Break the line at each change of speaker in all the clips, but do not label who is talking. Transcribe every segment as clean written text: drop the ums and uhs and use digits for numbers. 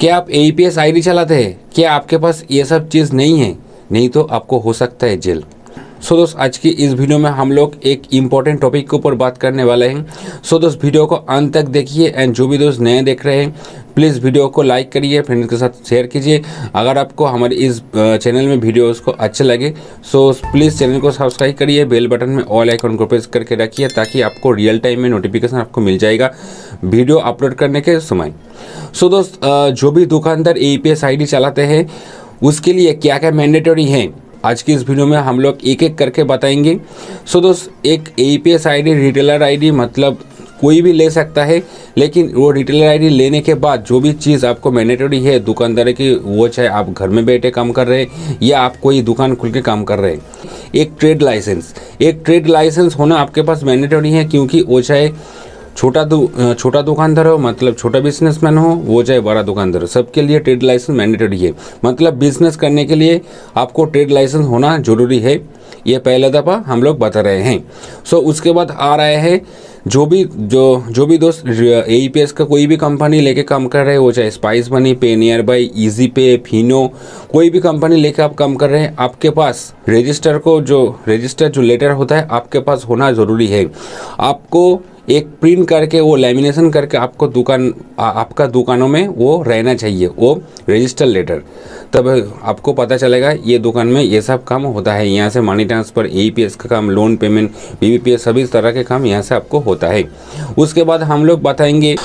क्या आप APS ID चलाते हैं? क्या आपके पास ये सब चीज़ नहीं है? नहीं तो आपको हो सकता है जेल। सो दोस्त, आज की इस वीडियो में हम लोग एक इम्पॉर्टेंट टॉपिक के ऊपर बात करने वाले हैं। सो दोस्त, वीडियो को अंत तक देखिए एंड जो भी दोस्त नए देख रहे हैं प्लीज़ वीडियो को लाइक करिए, फ्रेंड्स के साथ शेयर कीजिए। अगर आपको हमारे इस चैनल में वीडियोस को अच्छे लगे सो प्लीज़ चैनल को सब्सक्राइब करिए, बेल बटन में ऑल आइकन को प्रेस करके रखिए ताकि आपको रियल टाइम में नोटिफिकेशन आपको मिल जाएगा वीडियो अपलोड करने के समय। सो दोस्त, जो भी दुकानदार APS आईडी चलाते हैं उसके लिए क्या क्या मैंडेटरी है आज की इस वीडियो में हम लोग एक एक करके बताएंगे। सो दोस्त, एक APS आईडी रिटेलर आईडी मतलब कोई भी ले सकता है, लेकिन वो रिटेलर आईडी लेने के बाद जो भी चीज़ आपको मैंडेटरी है दुकानदार की, वो चाहे आप घर में बैठे काम कर रहे हैं या आप कोई दुकान खुल के काम कर रहे हैं। एक ट्रेड लाइसेंस होना आपके पास मैंडेटरी है, क्योंकि वो चाहे छोटा दुकानदार हो मतलब छोटा बिजनेसमैन हो, वो चाहे बड़ा दुकानदार हो, सबके लिए ट्रेड लाइसेंस मैंडेटरी है। मतलब बिजनेस करने के लिए आपको ट्रेड लाइसेंस होना जरूरी है, ये पहला दफ़ा हम लोग बता रहे हैं। सो उसके बाद आ रहा है जो भी दोस्त APS का कोई भी कंपनी लेके काम कर रहे हैं, वो चाहे स्पाइस मनी, पे नियर बाई, इजी पे, फिनो, कोई भी कंपनी लेके आप काम कर रहे हैं, आपके पास रजिस्टर जो लेटर होता है आपके पास होना ज़रूरी है। आपको एक प्रिंट करके वो लैमिनेशन करके आपका दुकानों में वो रहना चाहिए, वो रजिस्टर लेटर। तब आपको पता चलेगा ये दुकान में ये सब काम होता है। यहाँ से मनी ट्रांसफ़र, APS का काम, लोन पेमेंट, BBPS, सभी तरह के काम यहाँ से आपको होता है। उसके बाद हम लोग बताएंगे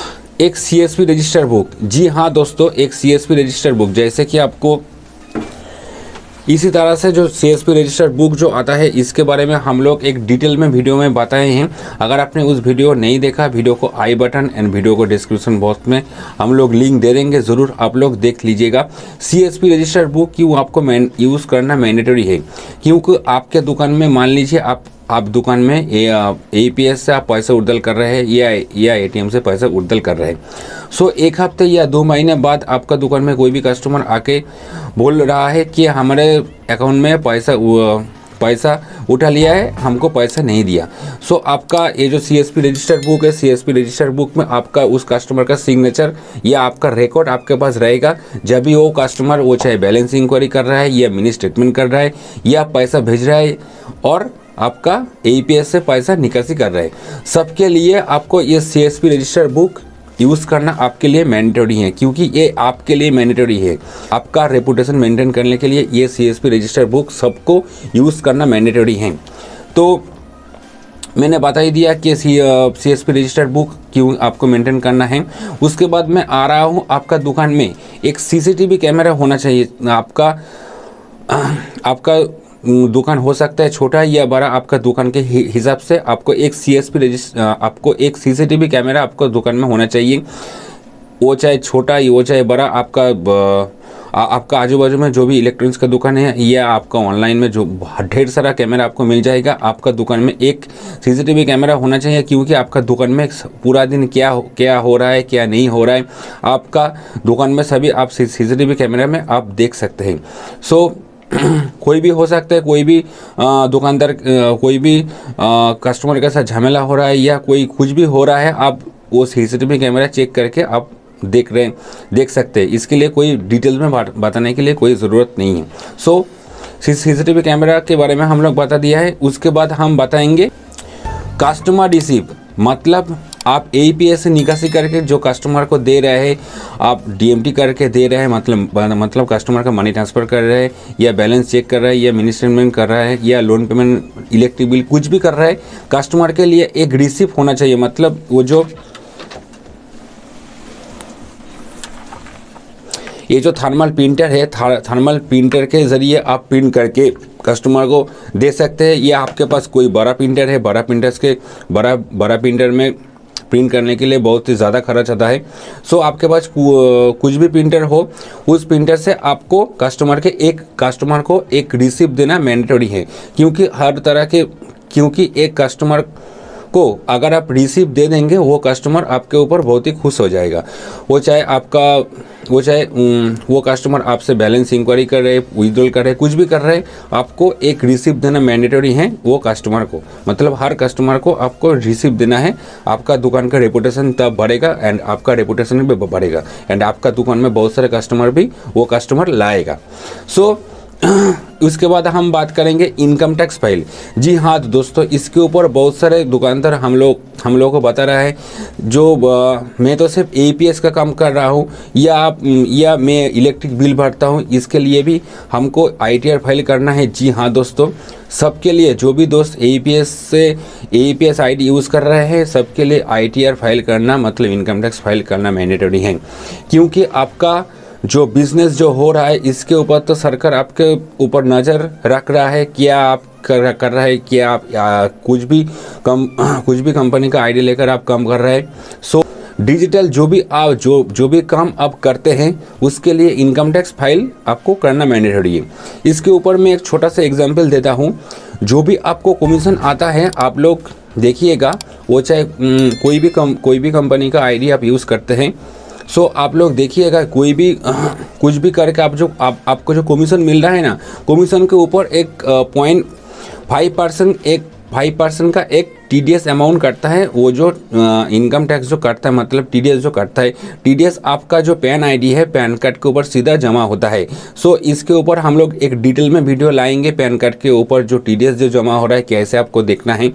एक CSP रजिस्टर बुक। जी हाँ दोस्तों, एक CSP रजिस्टर बुक, जैसे कि आपको इसी तरह से जो CSP रजिस्टर बुक जो आता है इसके बारे में हम लोग एक डिटेल में वीडियो में बताए हैं। अगर आपने उस वीडियो नहीं देखा, वीडियो को आई बटन एंड वीडियो को डिस्क्रिप्शन बॉक्स में हम लोग लिंक दे देंगे, ज़रूर आप लोग देख लीजिएगा। CSP रजिस्टर बुक क्यों आपको यूज़ करना मैंडेटरी है, क्योंकि आपके दुकान में मान लीजिए आप दुकान में APS से आप पैसे उड़दल कर रहे हैं या ATM से पैसे उड़दल कर रहे हैं। सो एक हफ्ते या 2 महीने बाद आपका दुकान में कोई भी कस्टमर आके बोल रहा है कि हमारे अकाउंट में पैसा उठा लिया है, हमको पैसा नहीं दिया। सो आपका ये जो CSP रजिस्टर बुक है, CSP रजिस्टर बुक में आपका उस कस्टमर का सिग्नेचर या आपका रिकॉर्ड आपके पास रहेगा। जब भी वो कस्टमर वो चाहे बैलेंस इंक्वायरी कर रहा है या मिनी स्टेटमेंट कर रहा है या पैसा भेज रहा है और आपका APS से पैसा निकासी कर रहा है, सबके लिए आपको ये CSP रजिस्टर बुक यूज़ करना आपके लिए मैंडेटरी है, क्योंकि ये आपके लिए मैंडेटरी है। आपका रेपुटेशन मेंटेन करने के लिए ये CSP रजिस्टर बुक सबको यूज़ करना मैंडेटरी है। तो मैंने बता ही दिया कि CSP रजिस्टर बुक क्यों आपको मेंटेन करना है। उसके बाद मैं आ रहा हूँ, आपका दुकान में एक CCTV कैमरा होना चाहिए। आपका दुकान हो सकता है छोटा या बड़ा, आपका दुकान के हिसाब से आपको एक CCTV कैमरा आपको दुकान में होना चाहिए। वो चाहे छोटा वो चाहे बड़ा, आपका आजू बाजू में जो भी इलेक्ट्रॉनिक्स का दुकान है या आपका ऑनलाइन में जो ढेर सारा कैमरा आपको मिल जाएगा, आपका दुकान में एक CCTV कैमरा होना चाहिए, क्योंकि आपका दुकान में पूरा दिन क्या हो रहा है क्या नहीं हो रहा है, आपका दुकान में सभी आप CCTV कैमरा में आप देख सकते हैं। सो कोई भी हो सकता है, कोई भी दुकानदार कोई भी कस्टमर के साथ झमेला हो रहा है या कोई कुछ भी हो रहा है, आप वो CCTV कैमरा चेक करके आप देख सकते हैं। इसके लिए कोई डिटेल में बताने के लिए कोई ज़रूरत नहीं है। सो CCTV कैमरा के बारे में हम लोग बता दिया है। उसके बाद हम बताएंगे कस्टमर रिसीव, मतलब आप APS से निकासी करके जो कस्टमर को दे रहे हैं, आप DMT करके दे रहे हैं, मतलब कस्टमर का मनी ट्रांसफ़र कर रहे हैं या बैलेंस चेक कर रहे हैं या मिनी स्टेटमेंट कर रहा है या लोन पेमेंट, इलेक्ट्रिक बिल, कुछ भी कर रहा है, कस्टमर के लिए एक रिसिप्ट होना चाहिए। मतलब वो जो ये जो थर्मल प्रिंटर है, थर्मल प्रिंटर के ज़रिए आप प्रिंट करके कस्टमर को दे सकते हैं। या आपके पास कोई बड़ा प्रिंटर है, बड़ा प्रिंटर में प्रिंट करने के लिए बहुत ही ज़्यादा खर्च आता है। सो आपके पास कुछ भी प्रिंटर हो, उस प्रिंटर से आपको कस्टमर को एक रिसिप्ट देना मैंडेटरी है, क्योंकि एक कस्टमर आपको अगर आप रिसीप्ट दे देंगे, वो कस्टमर आपके ऊपर बहुत ही खुश हो जाएगा। वो कस्टमर आपसे बैलेंस इंक्वायरी कर रहे, विड्रॉल कर रहे, कुछ भी कर रहे, आपको एक रिसीप्ट देना मैंडेटरी है वो कस्टमर को। मतलब हर कस्टमर को आपको रिसीप्ट देना है। आपका दुकान का रेपुटेशन तब बढ़ेगा एंड आपका रेपुटेशन भी बढ़ेगा एंड आपका दुकान में बहुत सारे कस्टमर भी वो कस्टमर लाएगा। उसके बाद हम बात करेंगे इनकम टैक्स फाइल। जी हाँ दोस्तों, इसके ऊपर बहुत सारे दुकानदार हम लोगों को बता रहा है मैं तो सिर्फ एपीएस का काम कर रहा हूँ या मैं इलेक्ट्रिक बिल भरता हूँ, इसके लिए भी हमको आईटीआर फाइल करना है। जी हाँ दोस्तों, सबके लिए, जो भी दोस्त एपीएस आईडी यूज़ कर रहे हैं, सबके लिए आईटीआर फाइल करना मतलब इनकम टैक्स फाइल करना मैंडेटरी है। क्योंकि आपका जो बिजनेस जो हो रहा है, इसके ऊपर तो सरकार आपके ऊपर नज़र रख रहा है। क्या आप कर रहा है, क्या आप कुछ भी कंपनी का आईडी लेकर आप काम कर रहे हैं। डिजिटल जो भी काम आप करते हैं, उसके लिए इनकम टैक्स फाइल आपको करना मैंडेटरी है। इसके ऊपर मैं एक छोटा सा एग्जांपल देता हूँ। जो भी आपको कमीशन आता है, आप लोग देखिएगा, वो चाहे कोई भी कंपनी का आईडी आप यूज़ करते हैं, आप लोग देखिएगा, कुछ भी करके आपको जो कमीशन मिल रहा है ना, कमीशन के ऊपर एक 5% का एक टीडीएस अमाउंट करता है। वो जो इनकम टैक्स जो करता है, मतलब टीडीएस जो करता है, टीडीएस आपका जो पैन आईडी है, पैन कार्ड के ऊपर सीधा जमा होता है। इसके ऊपर हम लोग एक डिटेल में वीडियो लाएंगे। पैन कार्ड के ऊपर जो टीडीएस जो जमा हो रहा है, कैसे आपको देखना है।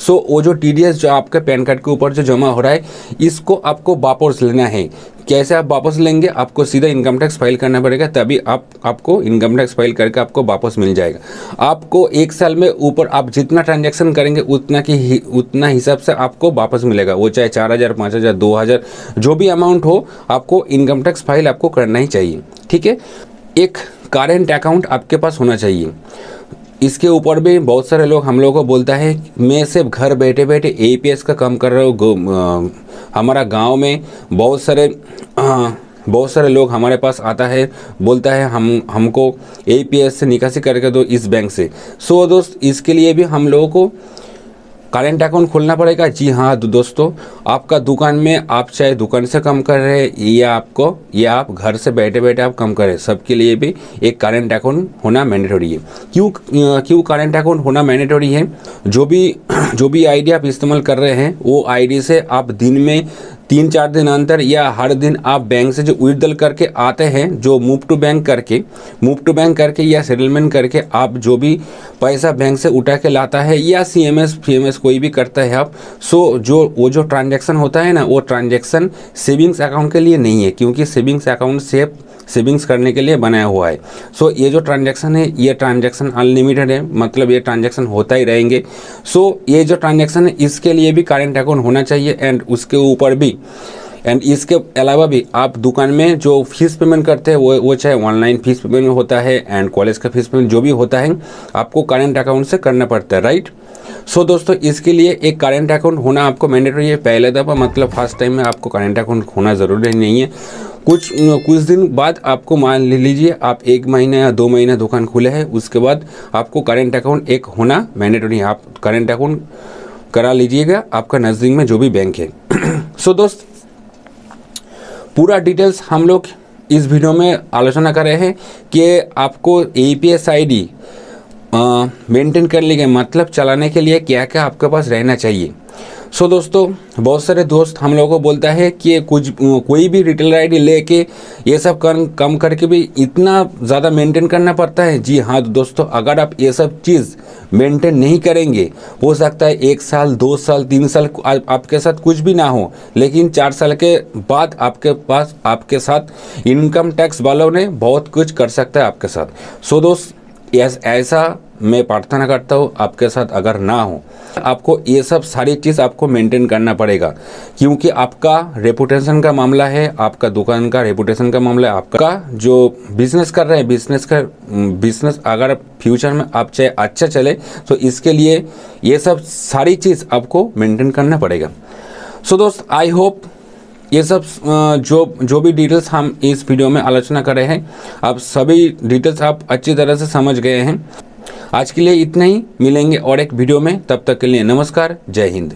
वो जो टीडीएस जो आपके पैन कार्ड के ऊपर जो जमा हो रहा है, इसको आपको वापस लेना है। कैसे आप वापस लेंगे? आपको सीधा इनकम टैक्स फाइल करना पड़ेगा, तभी आपको इनकम टैक्स फाइल करके आपको वापस मिल जाएगा। आपको 1 साल में ऊपर आप जितना ट्रांजैक्शन करेंगे, उतना हिसाब से आपको वापस मिलेगा। वो चाहे 4000, 5000, 2000 जो भी अमाउंट हो, आपको इनकम टैक्स फाइल आपको करना ही चाहिए। ठीक है, एक करेंट अकाउंट आपके पास होना चाहिए। इसके ऊपर भी बहुत सारे लोग हम लोगों को बोलता है, मैं सिर्फ घर बैठे बैठे एपीएस का काम कर रहा हूँ। हमारा गांव में बहुत सारे लोग हमारे पास आता है, बोलता है हमको एपीएस से निकासी करके दो इस बैंक से। दोस्त, इसके लिए भी हम लोगों को करेंट अकाउंट खोलना पड़ेगा। जी हाँ दोस्तों, आपका दुकान में आप चाहे दुकान से काम कर रहे हैं या आप घर से बैठे बैठे आप काम कर रहे हैं, सबके लिए भी एक करेंट अकाउंट होना मैंडेटरी है। क्यों करेंट अकाउंट होना मैंडेटरी है? जो भी आईडी आप इस्तेमाल कर रहे हैं, वो आईडी से आप दिन में 3-4 दिन अंतर या हर दिन आप बैंक से जो विड्रॉल करके आते हैं, जो मूव टू बैंक करके या सेटलमेंट करके आप जो भी पैसा बैंक से उठा के लाता है या सीएमएस कोई भी करता है आप, वो जो ट्रांजैक्शन होता है ना, वो ट्रांजैक्शन सेविंग्स अकाउंट के लिए नहीं है। क्योंकि सेविंग्स अकाउंट सेविंग्स करने के लिए बनाया हुआ है। ये जो ट्रांजैक्शन है, ये ट्रांजैक्शन अनलिमिटेड है, मतलब ये ट्रांजैक्शन होता ही रहेंगे। ये जो ट्रांजैक्शन है, इसके लिए भी करेंट अकाउंट होना चाहिए। एंड उसके ऊपर भी इसके अलावा भी आप दुकान में जो फीस पेमेंट करते हैं, वो चाहे ऑनलाइन फीस पेमेंट होता है एंड कॉलेज का फीस पेमेंट जो भी होता है, आपको करेंट अकाउंट से करना पड़ता है, राइट। दोस्तों, इसके लिए एक करेंट अकाउंट होना आपको मैंडेटरी है। पहले दफ़ा मतलब फर्स्ट टाइम में आपको करेंट अकाउंट होना ज़रूरी नहीं है। कुछ दिन बाद आपको मान लीजिए आप 1 महीना या 2 महीना दुकान खुले हैं, उसके बाद आपको करेंट अकाउंट एक होना मैंडेटरी है। आप करेंट अकाउंट करा लीजिएगा आपका नज़दीक में जो भी बैंक है। दोस्त, पूरा डिटेल्स हम लोग इस वीडियो में आलोचना कर रहे हैं कि आपको एपीएस आईडी मेंटेन करने के मतलब चलाने के लिए क्या क्या आपके पास रहना चाहिए। दोस्तों, बहुत सारे दोस्त हम लोगों को बोलता है कि कोई भी रिटेलर आईडी लेके ये सब कम करके भी इतना ज़्यादा मेंटेन करना पड़ता है। जी हाँ दोस्तों, अगर आप ये सब चीज़ मेंटेन नहीं करेंगे, हो सकता है 1 साल, 2 साल, 3 साल आपके साथ कुछ भी ना हो, लेकिन 4 साल के बाद आपके साथ इनकम टैक्स वालों ने बहुत कुछ कर सकता है आपके साथ। दोस्त, ऐसा मैं प्रार्थना करता हूँ आपके साथ अगर ना हो। आपको ये सब सारी चीज़ आपको मेंटेन करना पड़ेगा, क्योंकि आपका रेपुटेशन का मामला है, आपका दुकान का रेपुटेशन का मामला है। आपका जो बिजनेस कर रहे हैं, बिजनेस अगर फ्यूचर में आप चाहे अच्छा चले, तो इसके लिए ये सब सारी चीज़ आपको मेंटेन करना पड़ेगा। दोस्त, आई होप ये सब जो भी डिटेल्स हम इस वीडियो में आलोचना कर रहे हैं, आप सभी डिटेल्स आप अच्छी तरह से समझ गए हैं। आज के लिए इतना ही, मिलेंगे और एक वीडियो में। तब तक के लिए नमस्कार, जय हिंद।